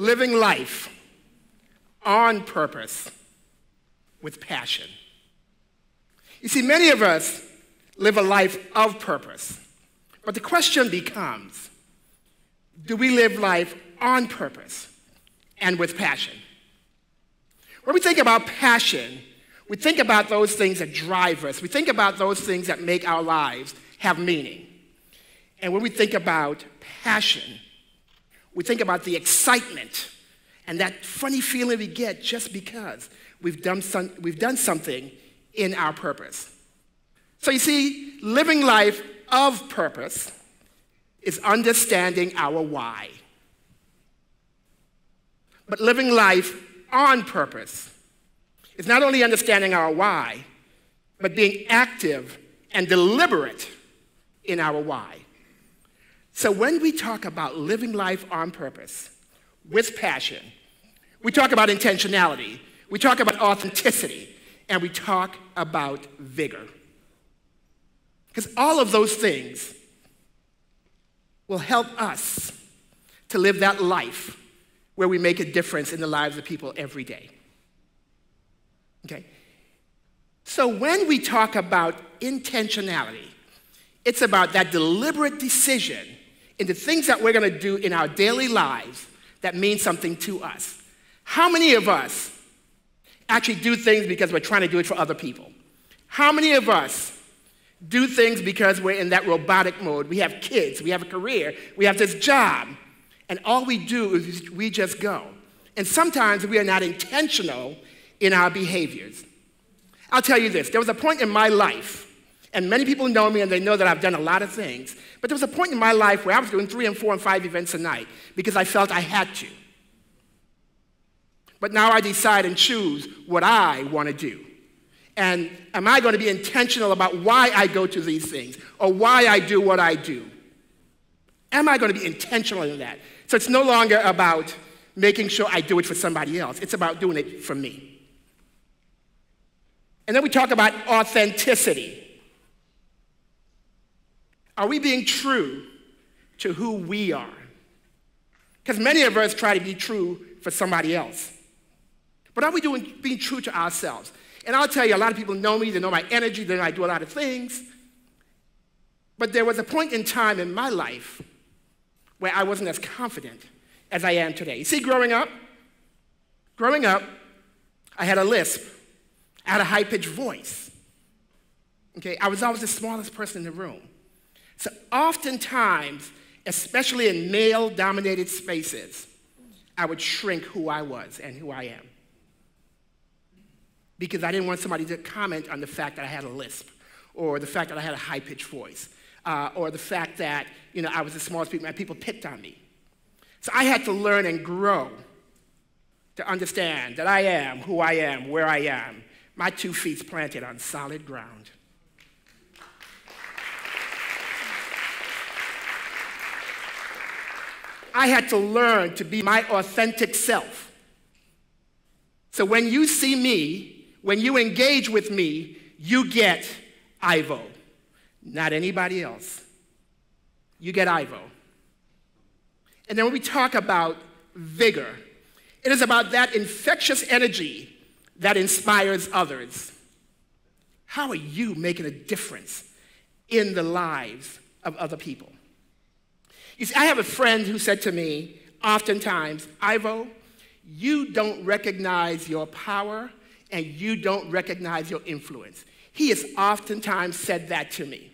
living life on purpose with passion. You see, many of us live a life of purpose, but the question becomes, do we live life on purpose and with passion? When we think about passion, we think about those things that drive us. We think about those things that make our lives have meaning. And when we think about passion, we think about the excitement and that funny feeling we get just because we've done something in our purpose. So you see, living life of purpose is understanding our why. But living life on purpose is not only understanding our why, but being active and deliberate in our why. So when we talk about living life on purpose with passion, we talk about intentionality, we talk about authenticity, and we talk about vigor. Because all of those things will help us to live that life where we make a difference in the lives of people every day. Okay? So when we talk about intentionality, it's about that deliberate decision in the things that we're going to do in our daily lives that mean something to us. How many of us actually do things because we're trying to do it for other people? How many of us do things because we're in that robotic mode? We have kids, we have a career, we have this job, and all we do is we just go. And sometimes we are not intentional in our behaviors. I'll tell you this, there was a point in my life, and many people know me and they know that I've done a lot of things, but there was a point in my life where I was doing 3 and 4 and 5 events a night because I felt I had to. But now I decide and choose what I want to do. And am I going to be intentional about why I go to these things or why I do what I do? Am I going to be intentional in that? So it's no longer about making sure I do it for somebody else. It's about doing it for me. And then we talk about authenticity. Are we being true to who we are? Because many of us try to be true for somebody else. But are we being true to ourselves? And I'll tell you, a lot of people know me, they know my energy, they know I do a lot of things. But there was a point in time in my life where I wasn't as confident as I am today. You see, growing up, I had a lisp. I had a high-pitched voice. Okay, I was always the smallest person in the room. So oftentimes, especially in male-dominated spaces, I would shrink who I was and who I am, because I didn't want somebody to comment on the fact that I had a lisp, or the fact that I had a high-pitched voice, or the fact that I was the smallest people and people picked on me. So I had to learn and grow to understand that I am who I am, where I am, my 2 feet planted on solid ground. I had to learn to be my authentic self. So when you see me, when you engage with me, you get Ivo, not anybody else. You get Ivo. And then when we talk about vigor, it is about that infectious energy that inspires others. How are you making a difference in the lives of other people? You see, I have a friend who said to me oftentimes, Ivo, you don't recognize your power and you don't recognize your influence. He has oftentimes said that to me.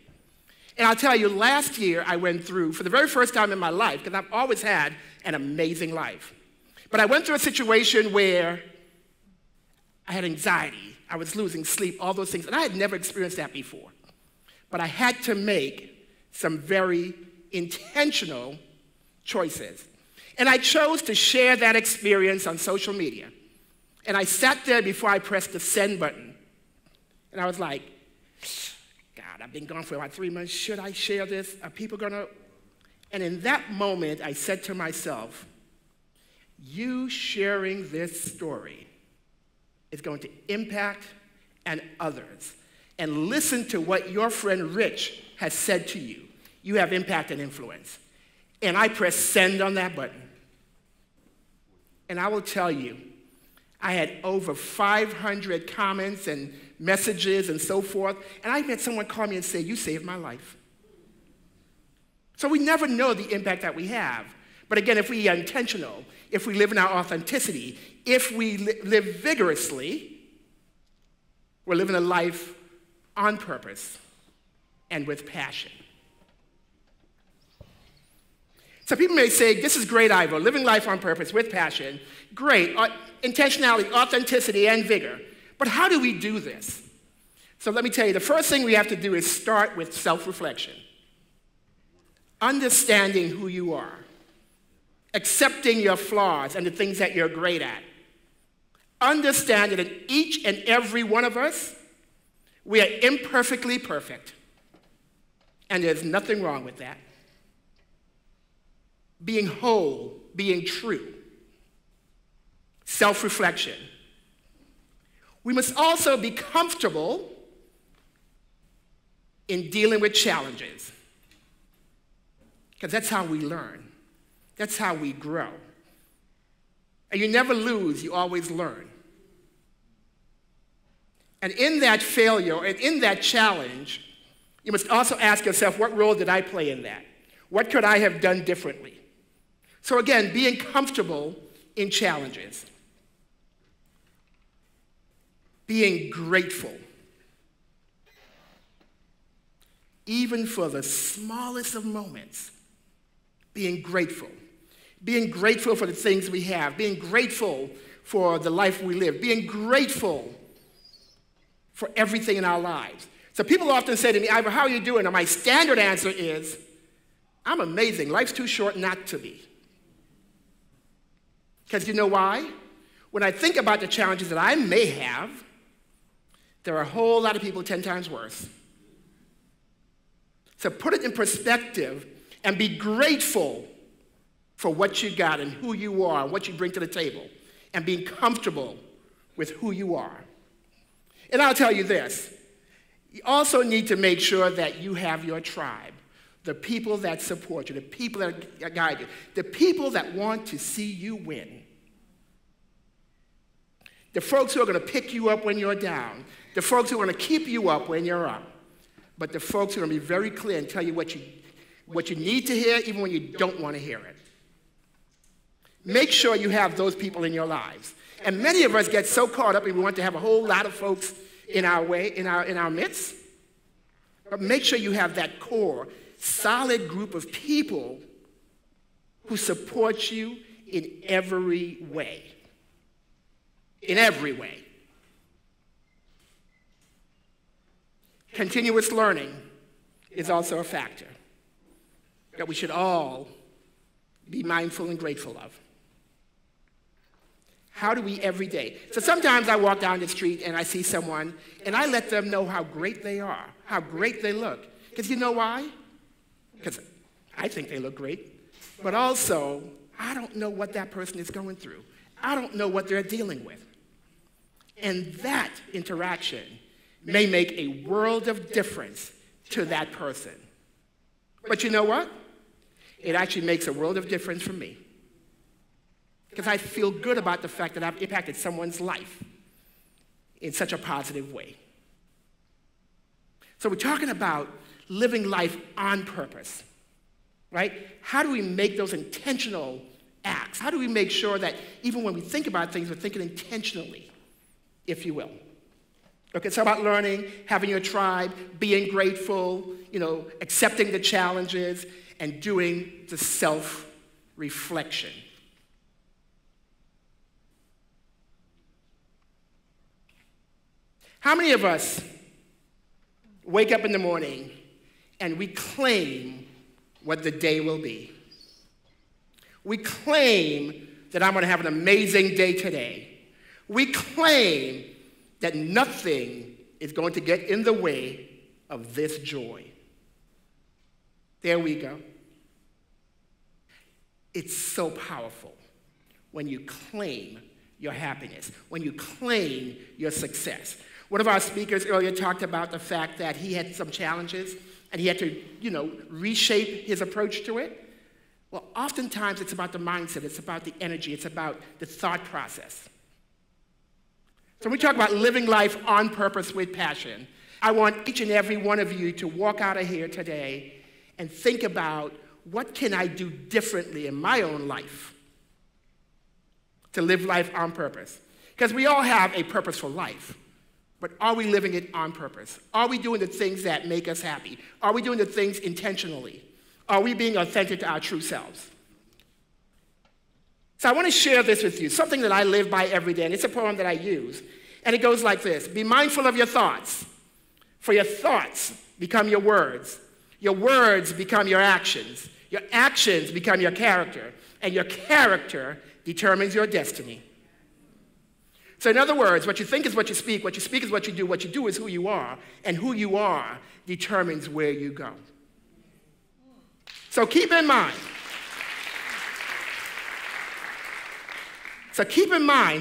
And I'll tell you, last year I went through, for the very first time in my life, because I've always had an amazing life, but I went through a situation where I had anxiety, I was losing sleep, all those things, and I had never experienced that before. But I had to make some very intentional choices. And I chose to share that experience on social media. And I sat there before I pressed the send button. And I was like, God, I've been gone for about 3 months. Should I share this? Are people gonna? And in that moment, I said to myself, you sharing this story is going to impact others. And listen to what your friend Rich has said to you. You have impact and influence. And I pressed send on that button. And I will tell you, I had over 500 comments and messages and so forth, and I had someone call me and say, "You saved my life." So we never know the impact that we have. But again, if we are intentional, if we live in our authenticity, if we live vigorously, we're living a life on purpose and with passion. So people may say, "This is great, Ivo, living life on purpose with passion." Great, intentionality, authenticity, and vigor. But how do we do this? So let me tell you, the first thing we have to do is start with self-reflection. Understanding who you are. Accepting your flaws and the things that you're great at. Understanding that each and every one of us, we are imperfectly perfect. And there's nothing wrong with that. Being whole, being true. Self-reflection. We must also be comfortable in dealing with challenges. Because that's how we learn. That's how we grow. And you never lose, you always learn. And in that failure and in that challenge, you must also ask yourself, what role did I play in that? What could I have done differently? So again, being comfortable in challenges. Being grateful. Even for the smallest of moments. Being grateful. Being grateful for the things we have. Being grateful for the life we live. Being grateful for everything in our lives. So people often say to me, "Ivo, how are you doing?" And my standard answer is, "I'm amazing. Life's too short not to be." Because you know why? When I think about the challenges that I may have, there are a whole lot of people 10 times worse. So put it in perspective and be grateful for what you got and who you are and what you bring to the table, and being comfortable with who you are. And I'll tell you this, you also need to make sure that you have your tribe, the people that support you, the people that guide you, the people that want to see you win. The folks who are going to pick you up when you're down, the folks who are going to keep you up when you're up, but the folks who are going to be very clear and tell you what you need to hear even when you don't want to hear it. Make sure you have those people in your lives. And many of us get so caught up and we want to have a whole lot of folks in our midst. But make sure you have that core, solid group of people who support you in every way. In every way. Continuous learning is also a factor that we should all be mindful and grateful of. How do we every day? So sometimes I walk down the street and I see someone and I let them know how great they are, how great they look. Because you know why? Because I think they look great. But also, I don't know what that person is going through. I don't know what they're dealing with. And that interaction may make a world of difference to that person. But you know what? It actually makes a world of difference for me. Because I feel good about the fact that I've impacted someone's life in such a positive way. So we're talking about living life on purpose, right? How do we make those intentional acts? How do we make sure that even when we think about things, we're thinking intentionally, if you will? Okay, it's about learning, having your tribe, being grateful, accepting the challenges, and doing the self-reflection. How many of us wake up in the morning and we claim what the day will be? We claim that I'm going to have an amazing day today. We claim that nothing is going to get in the way of this joy. There we go. It's so powerful when you claim your happiness, when you claim your success. One of our speakers earlier talked about the fact that he had some challenges and he had to, reshape his approach to it. Well, oftentimes it's about the mindset, it's about the energy, it's about the thought process. So when we talk about living life on purpose with passion, I want each and every one of you to walk out of here today and think about, what can I do differently in my own life to live life on purpose? Because we all have a purposeful life, but are we living it on purpose? Are we doing the things that make us happy? Are we doing the things intentionally? Are we being authentic to our true selves? So I want to share this with you, something that I live by every day, and it's a poem that I use. And it goes like this: be mindful of your thoughts, for your thoughts become your words become your actions become your character, and your character determines your destiny. So in other words, what you think is what you speak is what you do is who you are, and who you are determines where you go. So keep in mind,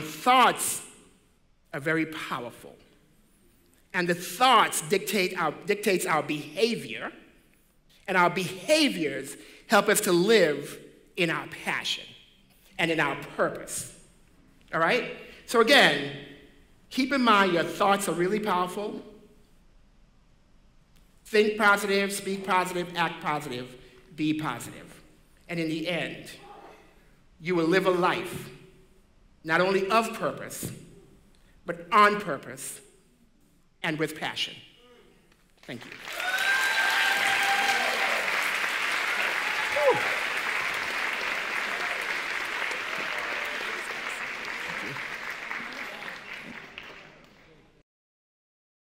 thoughts are very powerful. And the thoughts dictates our behavior, and our behaviors help us to live in our passion and in our purpose. All right? So again, keep in mind your thoughts are really powerful. Think positive, speak positive, act positive, be positive. And in the end, you will live a life not only of purpose, but on purpose and with passion. Thank you. Whew.